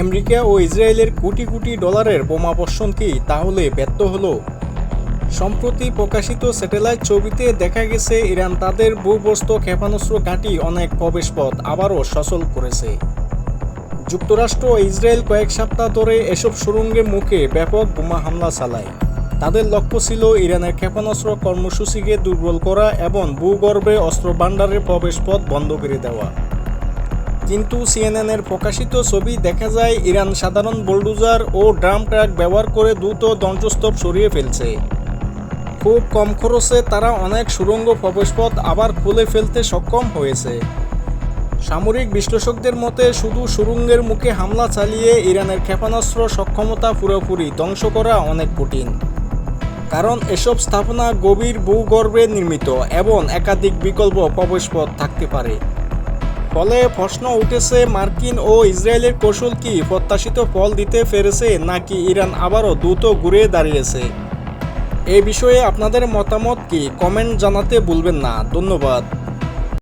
America ও ইসরায়েলের কোটি কোটি ডলারের বোমাবর্ষণ কি তাহলে ব্যর্থ হলো? সম্প্রতি প্রকাশিত স্যাটেলাইট ছবিতে দেখা গেছে ইরান তাদের ভূগর্ভস্থ ক্ষেপণাস্ত্র ঘাঁটি অনেক প্রবেশপথ আবারও সচল করেছে। যুক্তরাষ্ট্র ও ইসরায়েল কয়েক সপ্তাহ ধরে এসব সুড়ঙ্গের মুখে ব্যাপক বোমা হামলা চালায়। তাদের লক্ষ্য ছিল ইরানের ক্ষেপণাস্ত্র কর্মসূচিকে দুর্বল করা এবং ভূগর্ভে অস্ত্র ভান্ডারের প্রবেশপথ বন্ধ করে দেওয়া। কিন্তু সিএনএনের প্রকাশিত ছবি দেখা যায় ইরান সাধারণ বুলডোজার ও ড্রাম ট্রাক ব্যবহার করে দ্রুত ধ্বংসস্তূপ সরিয়ে ফেলছে। খুব কম খরচে তারা অনেক সুড়ঙ্গ প্রবেশপথ আবার খুলে ফেলতে সক্ষম হয়েছে। সামরিক বিশ্লেষকদের মতে শুধু সুড়ঙ্গের মুখে হামলা চালিয়ে ইরানের ক্ষেপণাস্ত্র সক্ষমতা পুরোপুরি ধ্বংস করা অনেক কঠিন, কারণ এসব স্থাপনা গভীর ভূগর্ভে নির্মিত এবং একাধিক বিকল্প প্রবেশপথ থাকতে পারে। ফলে প্রশ্ন উঠেছে, মার্কিন ও ইসরায়েলের কৌশল কি প্রত্যাশিত ফল দিতে পেরেছে নাকি ইরান আবারও দ্রুত ঘুরে দাঁড়িয়েছে? এ বিষয়ে আপনাদের মতামত কি কমেন্ট জানাতে ভুলবেন না। ধন্যবাদ।